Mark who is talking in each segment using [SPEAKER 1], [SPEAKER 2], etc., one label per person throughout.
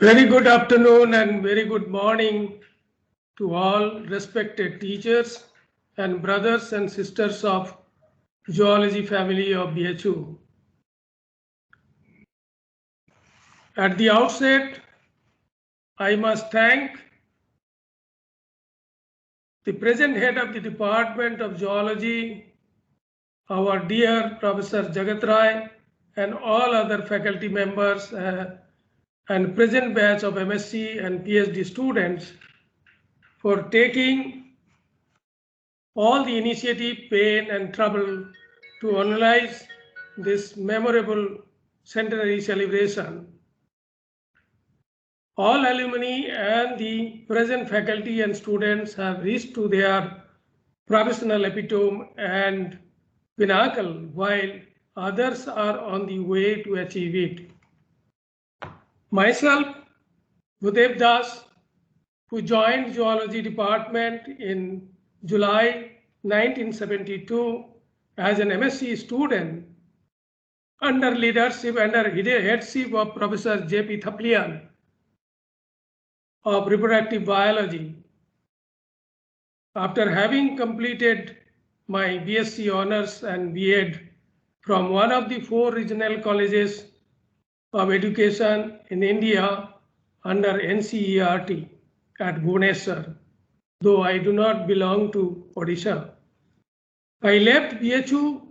[SPEAKER 1] Very good afternoon and very good morning to all respected teachers and brothers and sisters of Zoology family of BHU. At the outset, I must thank the present head of the Department of Zoology, our dear Professor Jagat Rai, and all other faculty members and present batch of MSc and PhD students for taking all the initiative, pain, and trouble to analyze this memorable centenary celebration. All alumni and the present faculty and students have reached to their professional epitome and pinnacle, while others are on the way to achieve it. Myself, Bhudev Das, who joined Zoology Department in July 1972 as an MSc student under leadership, under headship of Professor J.P. Thaplian of reproductive biology. After having completed my BSc honors and B.Ed from one of the 4 regional colleges of education in India under NCERT at Bhubaneswar, though I do not belong to Odisha. I left BHU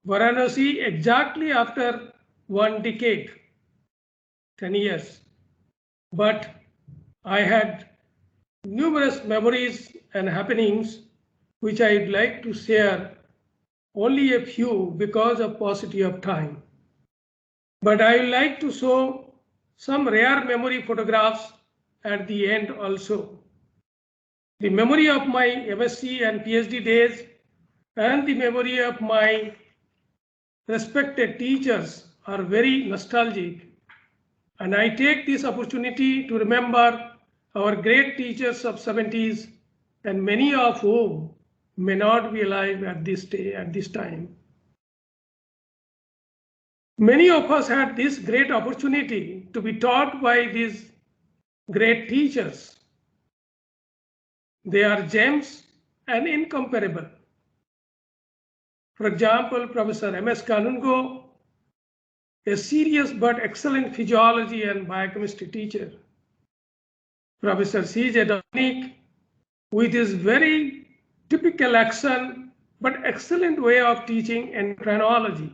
[SPEAKER 1] Varanasi exactly after 1 decade, 10 years, but I had numerous memories and happenings which I'd like to share, only a few because of paucity of time. But I would like to show some rare memory photographs at the end also. The memory of my MSc and PhD days and the memory of my respected teachers are very nostalgic. And I take this opportunity to remember our great teachers of 70s, and many of whom may not be alive at this time. Many of us had this great opportunity to be taught by these great teachers. They are gems and incomparable. For example, Professor M.S. Kanungo, a serious but excellent physiology and biochemistry teacher. Professor C.J. Dominic, with his very typical accent but excellent way of teaching endocrinology.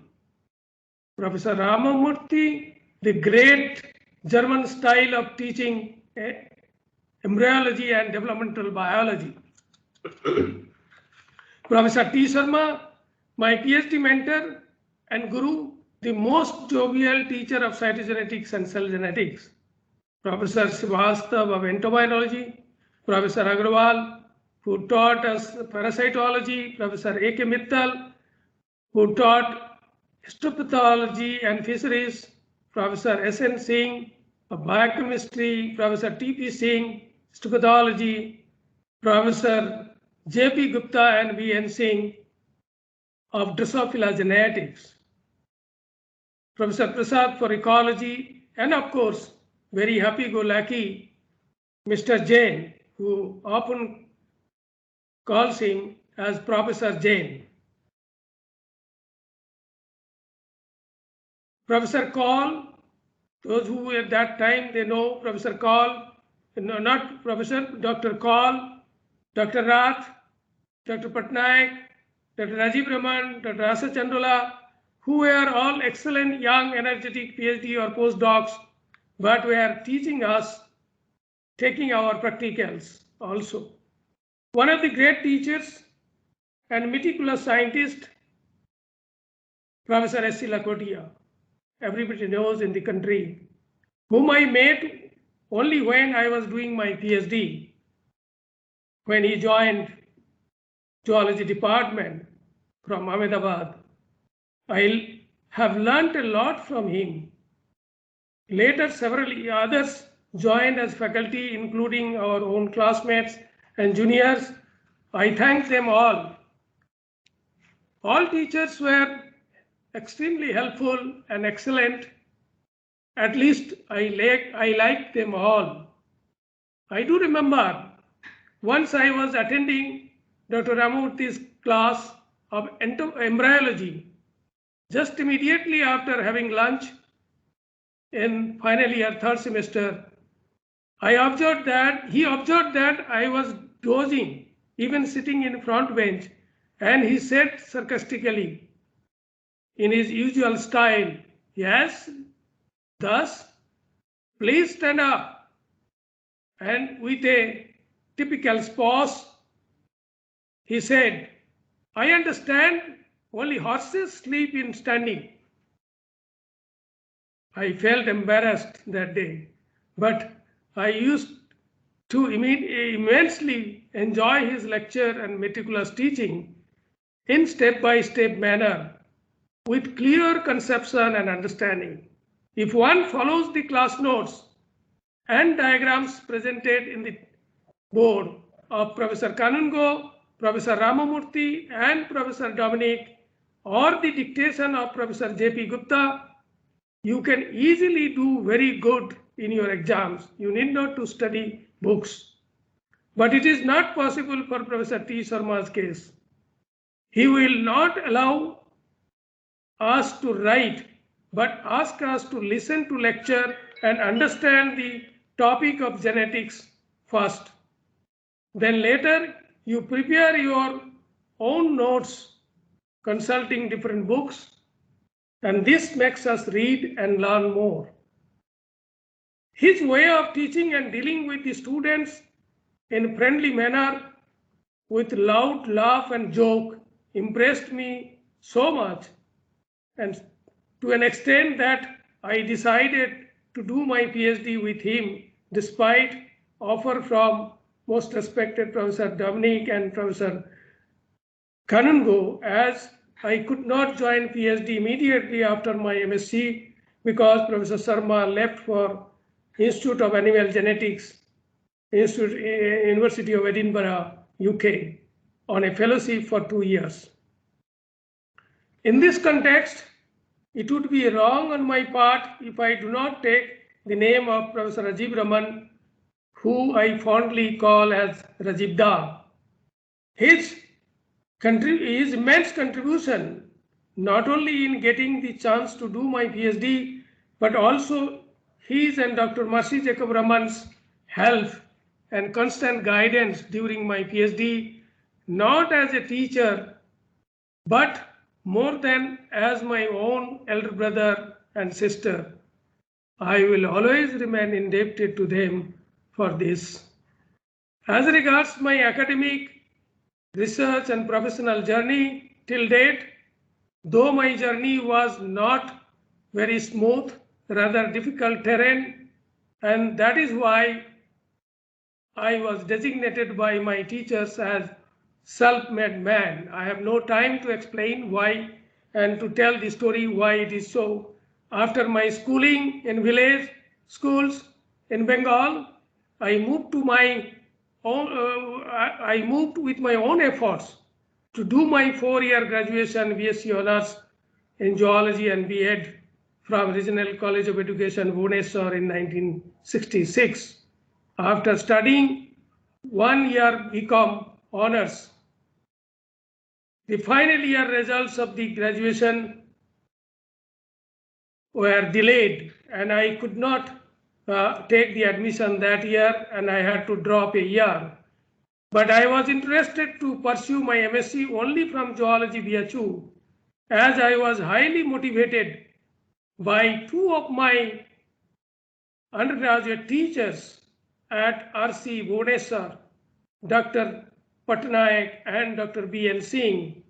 [SPEAKER 1] Professor Ramamurthy, the great German style of teaching embryology and developmental biology. Professor T. Sharma, my PhD mentor and guru, the most jovial teacher of cytogenetics and cell genetics. Professor Srivastav of entomobiology, Professor Agrawal, who taught us parasitology, Professor A.K. Mittal, who taught histopathology and fisheries, Professor S.N. Singh of biochemistry, Professor T.P. Singh, histopathology, Professor J.P. Gupta and V.N. Singh of Drosophila genetics, Professor Prasad for ecology, and of course, very happy-go-lucky Mr. Jain, who often calls him as Professor Jain. Professor Kaul, those who at that time they know Professor Kaul, no, not Professor, Dr. Kaul, Dr. Rath, Dr. Patnaik, Dr. Rajiv Raman, Dr. Asa Chandula, who were all excellent young energetic PhD or postdocs, but were teaching us, taking our practicals also. One of the great teachers and meticulous scientist, Professor S.C. Lakotia, everybody knows in the country, whom I met only when I was doing my PhD, when he joined Zoology Department from Ahmedabad. I have learned a lot from him. Later, several others joined as faculty, including our own classmates and juniors. I thank them all. All teachers were extremely helpful and excellent At least I liked them all. I do remember once I was attending Dr. Ramamurthy's class of embryology. Just immediately after having lunch in final year, third semester, he observed that I was dozing, even sitting in front bench, and he said sarcastically, in his usual style, "Yes, thus, please stand up." And with a typical pause, he said, "I understand only horses sleep in standing." I felt embarrassed that day, but I used to immensely enjoy his lecture and meticulous teaching in step-by-step manner with clear conception and understanding. If one follows the class notes and diagrams presented in the board of Professor Kanungo, Professor Ramamurthy, and Professor Dominic, or the dictation of Professor J.P. Gupta, you can easily do very good in your exams. You need not to study books. But it is not possible for Professor T. Sharma's case. He will not allow us to write, but ask us to listen to lecture and understand the topic of genetics first. Then later you prepare your own notes consulting different books, and this makes us read and learn more. His way of teaching and dealing with the students in a friendly manner with loud laugh and joke impressed me so much, and to an extent that I decided to do my PhD with him despite offer from most respected Professor Dominic and Professor Kanungo, as I could not join PhD immediately after my MSc because Professor Sharma left for Institute of Animal Genetics, University of Edinburgh, UK, on a fellowship for 2 years. In this context, it would be wrong on my part if I do not take the name of Professor Rajiv Raman, who I fondly call as Rajiv Da. His immense contribution, not only in getting the chance to do my PhD, but also his and Dr. Mercy Jacob Raman's help and constant guidance during my PhD, not as a teacher, but more than as my own elder brother and sister. I will always remain indebted to them for this. As regards my academic, research and professional journey till date, though my journey was not very smooth, rather difficult terrain, and that is why I was designated by my teachers as self-made man. I have no time to explain why and to tell the story why it is so. After my schooling in village schools in Bengal, I moved with my own efforts to do my 4-year graduation BSc Honours in Zoology and B.Ed from Regional College of Education, Bhubaneswar in 1966. After studying 1 year BCom Honours, the final year results of the graduation were delayed and I could not take the admission that year and I had to drop a year. But I was interested to pursue my MSc only from Zoology BHU, as I was highly motivated by 2 of my undergraduate teachers at RC Bhubaneswar, Dr. Patnaik and Dr. B.N. Singh,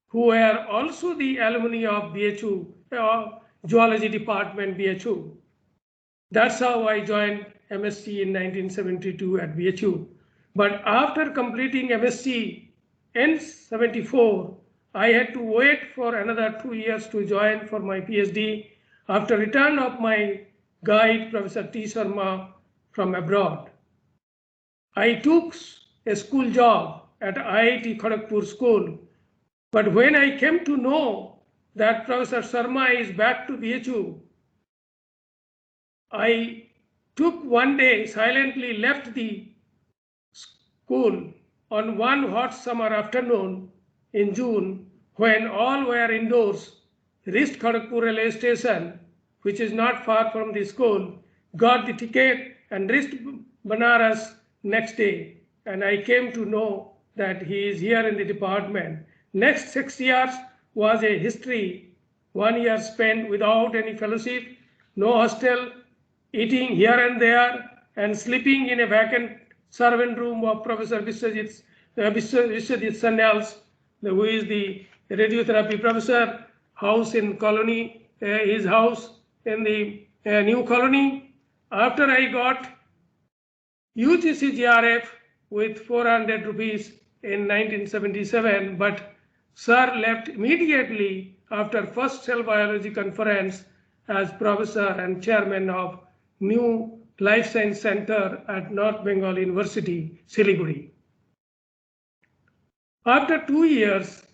[SPEAKER 1] who were also the alumni of BHU, Zoology Department BHU. That's how I joined MSc in 1972 at BHU. But after completing MSc in 74, I had to wait for another 2 years to join for my PhD after return of my guide, Professor T. Sharma, from abroad. I took a school job at IIT Kharagpur School, but when I came to know that Professor Sharma is back to BHU, I took one day, silently left the school on one hot summer afternoon in June when all were indoors, reached Kharagpur railway station, which is not far from the school, got the ticket and reached Banaras next day. And I came to know that he is here in the department. Next 6 years was a history. 1 year spent without any fellowship, no hostel, eating here and there, and sleeping in a vacant servant room of Professor Vishwajit Sanyals, who is the radiotherapy professor, house in colony, his house in the new colony. After I got UGC GRF with 400 rupees in 1977, but Sir left immediately after first cell biology conference as professor and chairman of new Life Science Center at North Bengal University, Siliguri. After 2 years,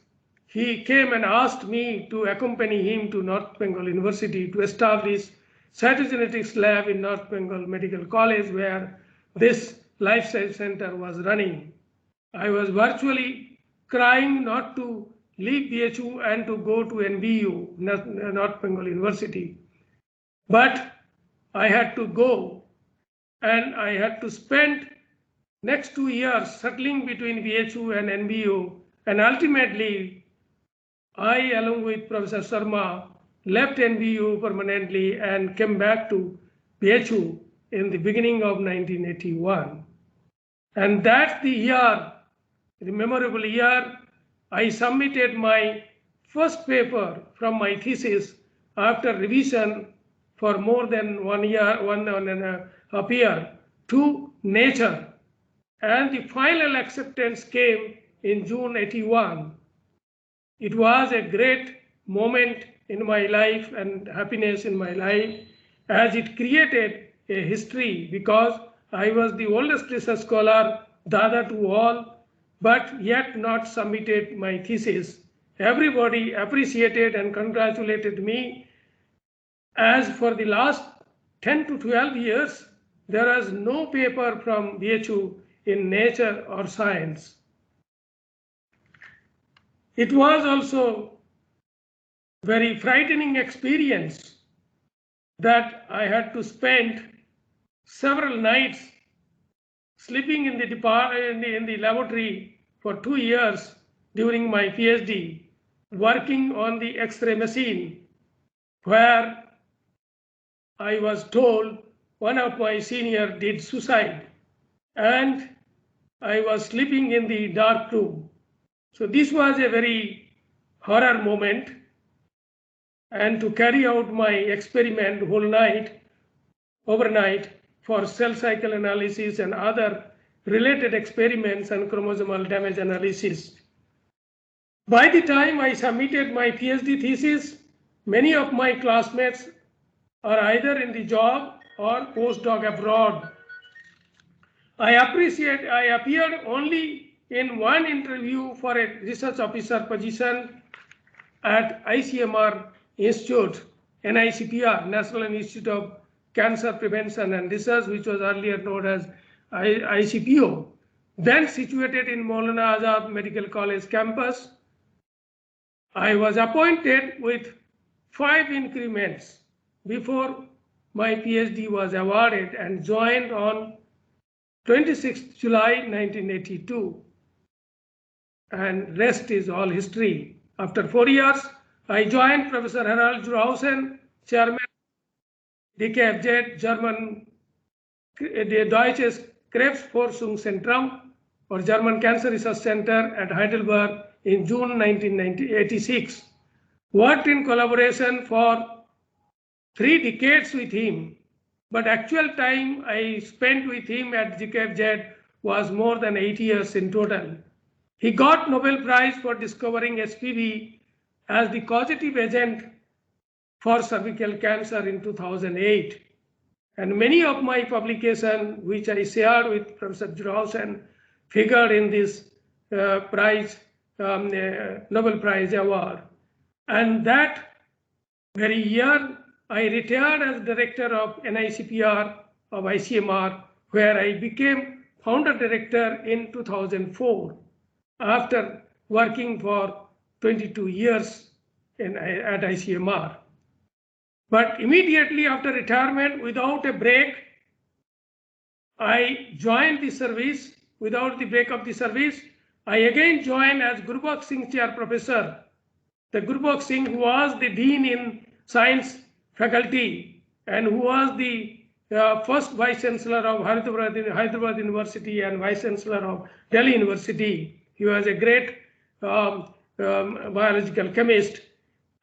[SPEAKER 1] he came and asked me to accompany him to North Bengal University to establish cytogenetics lab in North Bengal Medical College, where this Life Science Center was running. I was virtually crying not to leave BHU and to go to NBU, North Bengal University. But I had to go, and I had to spend next 2 years settling between BHU and NBU, and ultimately I, along with Professor Sharma, left NBU permanently and came back to BHU in the beginning of 1981. And that's the year, the memorable year, I submitted my first paper from my thesis after revision for more than 1 year, 1.5 years to Nature. And the final acceptance came in June 81. It was a great moment in my life and happiness in my life, as it created a history, because I was the oldest research scholar, Dada to all, but yet not submitted my thesis. Everybody appreciated and congratulated me, as for the last 10 to 12 years, there was no paper from BHU in Nature or Science. It was also very frightening experience that I had to spend several nights sleeping in the laboratory for 2 years during my PhD, working on the X-ray machine, where I was told one of my seniors did suicide, and I was sleeping in the dark room. So this was a very horror moment, and to carry out my experiment whole night, overnight, for cell cycle analysis and other related experiments and chromosomal damage analysis. By the time I submitted my PhD thesis, many of my classmates are either in the job or postdoc abroad. I appeared only in one interview for a research officer position at ICMR Institute, NICPR, National Institute of Cancer Prevention and Research, which was earlier known as ICPO, then situated in Maulana Azad Medical College campus. I was appointed with 5 increments before my PhD was awarded and joined on 26 July 1982. And rest is all history. After 4 years, I joined Professor Harald Jurhausen, chairman DKFZ, German, the Deutsches Krebsforschungszentrum, or German Cancer Research Center at Heidelberg in June 1986. Worked in collaboration for 3 decades with him, but actual time I spent with him at GKFZ was more than 8 years in total. He got Nobel Prize for discovering HPV as the causative agent for cervical cancer in 2008. And many of my publications, which I shared with Professor Jurhausen, figured in this Nobel Prize award. And that very year, I retired as director of NICPR of ICMR, where I became founder director in 2004 after working for 22 years at ICMR. But immediately after retirement, without a break, I joined the service. Without the break of the service, I again joined as Gurubakh Singh Chair Professor. The Gurubakh Singh, who was the Dean in Science Faculty and who was the first Vice Chancellor of Hyderabad University and Vice Chancellor of Delhi University. He was a great biological chemist.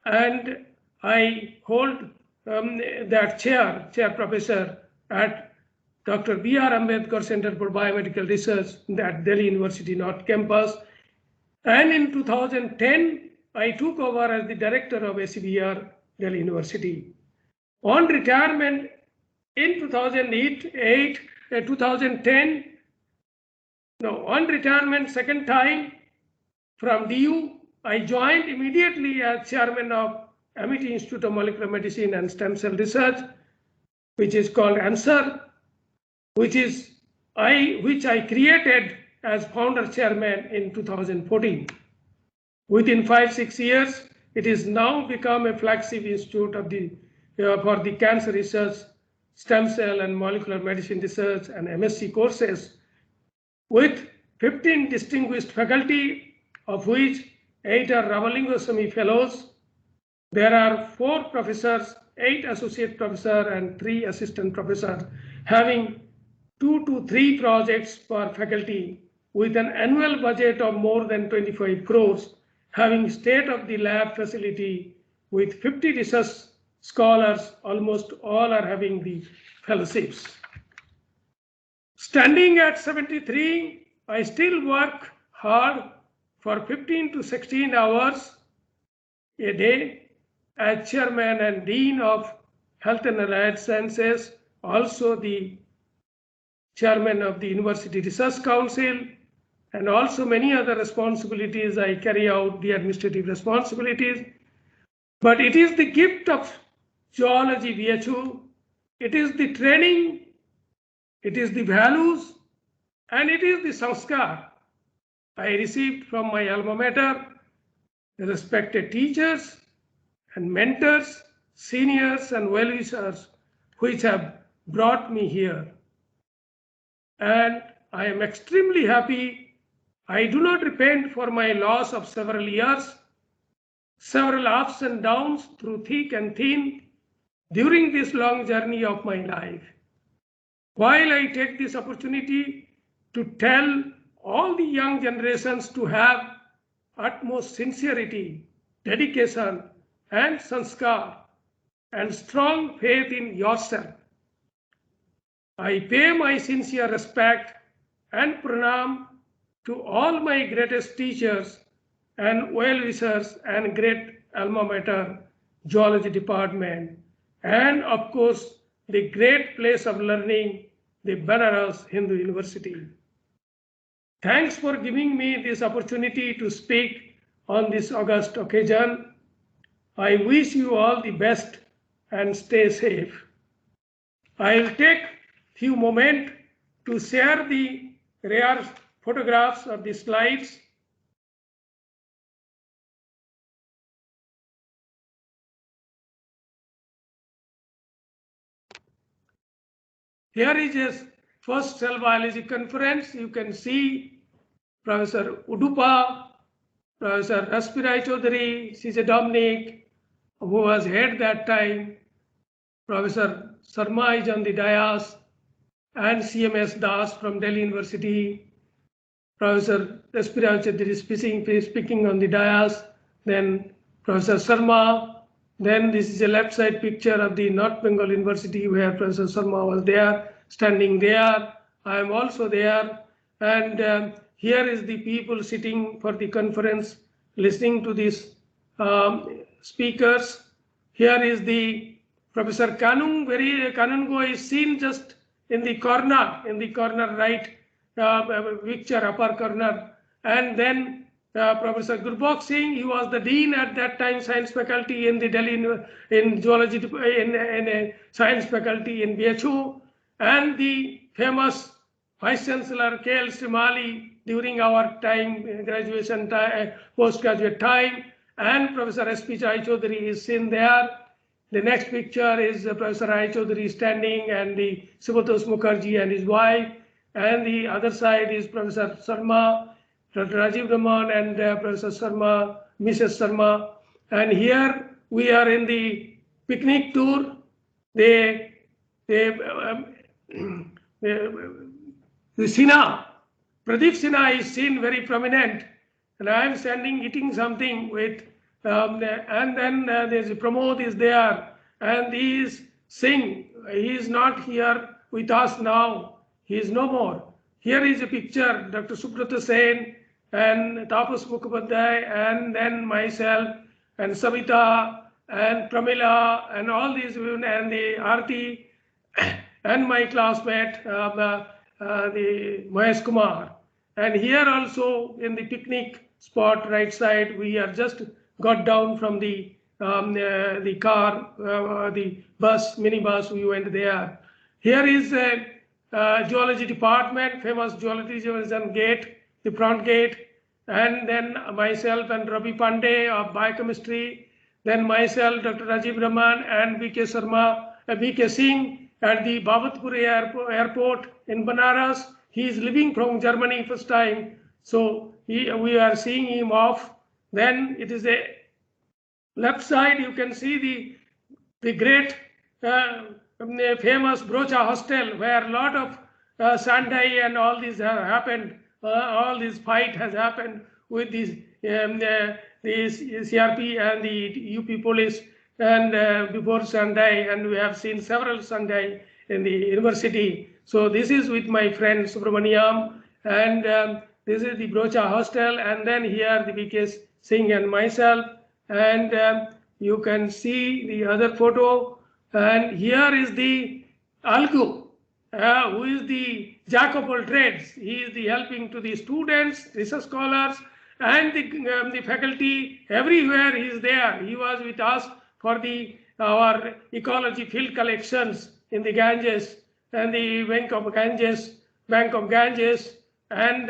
[SPEAKER 1] And I hold that chair professor at Dr. B.R. Ambedkar Center for Biomedical Research at Delhi University North Campus. And in 2010, I took over as the director of ACBR Delhi University. On retirement in 2010, second time from DU, I joined immediately as chairman of Amity Institute of Molecular Medicine and Stem Cell Research, which is called ANSWER, which I created as founder chairman in 2014. Within 5-6 years, it is now become a flagship institute of for the cancer research, stem cell and molecular medicine research and MSc courses, with 15 distinguished faculty, of which 8 are Ramalinga Swamy Fellows. There are 4 professors, 8 associate professors and 3 assistant professors, having 2 to 3 projects per faculty, with an annual budget of more than 25 crores, having state-of-the-lab facility with 50 research scholars. Almost all are having the fellowships. Standing at 73, I still work hard for 15 to 16 hours a day as chairman and dean of Health and Allied Sciences, also the chairman of the University Research Council, and also many other responsibilities. I carry out the administrative responsibilities. But it is the gift of zoology BHU, it is the training, it is the values, and it is the sanskar I received from my alma mater, the respected teachers and mentors, seniors and well-wishers, which have brought me here. And I am extremely happy. I do not repent for my loss of several years, several ups and downs through thick and thin during this long journey of my life. While I take this opportunity to tell all the young generations to have utmost sincerity, dedication, and sanskar, and strong faith in yourself, I pay my sincere respect and pranam to all my greatest teachers and well-wishers and great alma mater, Zoology Department, and of course, the great place of learning, the Banaras Hindu University. Thanks for giving me this opportunity to speak on this august occasion. I wish you all the best and stay safe. I'll take few moments to share the rare photographs of the slides. Here is a first cell biology conference. You can see Professor Udupa, Professor Raspirai Chaudhary, C.J. Dominic, who was head that time, Professor Sharma is on the dais, and CMS Das from Delhi University, Professor Raspirai Chaudhary speaking on the dais, then Professor Sharma. Then this is a left side picture of the North Bengal University where Professor Sharma was there, standing there. I am also there. And here is the people sitting for the conference, listening to these speakers. Here is the Professor Kanungo is seen just in the corner right picture, upper corner. And then Professor Gurbakh Singh, he was the dean at that time, science faculty in the Delhi in zoology in science faculty in BHU, and the famous Vice Chancellor K.L. Srimali during our time, graduation time, postgraduate time, and Professor S.P. Rai Chaudhary is seen there. The next picture is Professor Rai Chaudhary standing, and the Subhatos Mukherjee and his wife, and the other side is Professor Sharma, Dr. Rajiv Raman, and Professor Sharma, Mrs. Sharma. And here we are in the picnic tour. The Sinha, Pradeep Sinha is seen very prominent, and I am standing eating something with, and then there's Pramod is there, and he is Singh. He is not here with us now. He is no more. Here is a picture, Dr. Subrata Sen and Tapas Mukhopadhyay, and then myself and Savita and Pramila and all these women, and the Aarti and my classmate, the Mahesh Kumar. And here also in the picnic spot right side, we are just got down from the car, the bus, minibus, we went there. Here is a geology department, famous geology gate, the front gate, and then myself and Ravi Pandey of biochemistry, then myself, Dr. Rajiv Raman, and V.K. Sharma, V.K. Singh at the Babatpur airport in Banaras. He is living from Germany first time, so we are seeing him off. Then it is a left side, you can see the great famous Brocha Hostel, where a lot of Sandai and all these have happened. All this fight has happened with the CRP and the UP police, and before Sandai, and we have seen several Sandai in the university. So this is with my friend Subramaniam, and this is the Brocha Hostel, and then here the V.K. Singh and myself, and you can see the other photo, and here is the Algu, who is the jack of all trades. He is the helping to the students, research scholars, and the faculty. Everywhere he is there. He was with us for our ecology field collections in the Ganges and the Bank of Ganges, and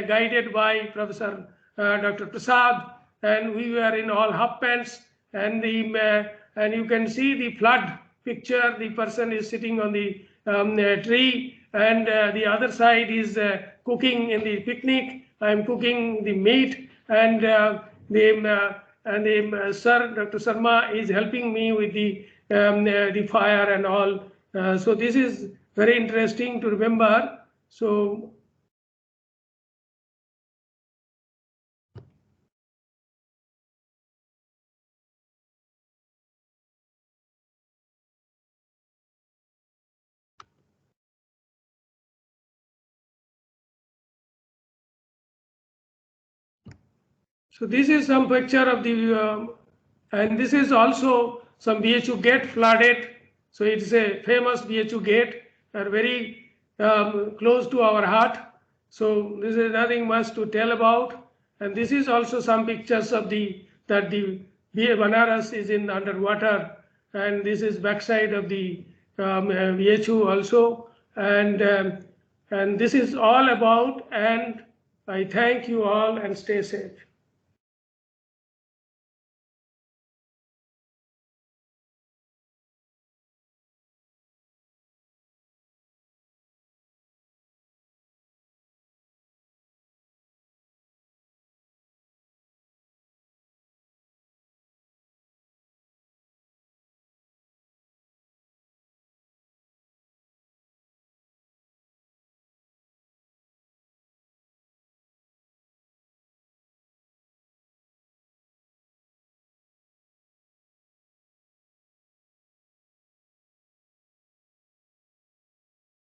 [SPEAKER 1] guided by Professor Dr. Prasad. And we were in all half pants, and you can see the flood picture. The person is sitting on the tree, and the other side is cooking in the picnic. I am cooking the meat, and Sir Dr. Sharma is helping me with the fire and all. So this is very interesting to remember. So this is some picture of the, and this is also some BHU gate flooded. So it's a famous BHU gate, very close to our heart. So this is nothing much to tell about. And this is also some pictures of the Banaras is in underwater, and this is backside of the BHU also. And this is all about, and I thank you all and stay safe.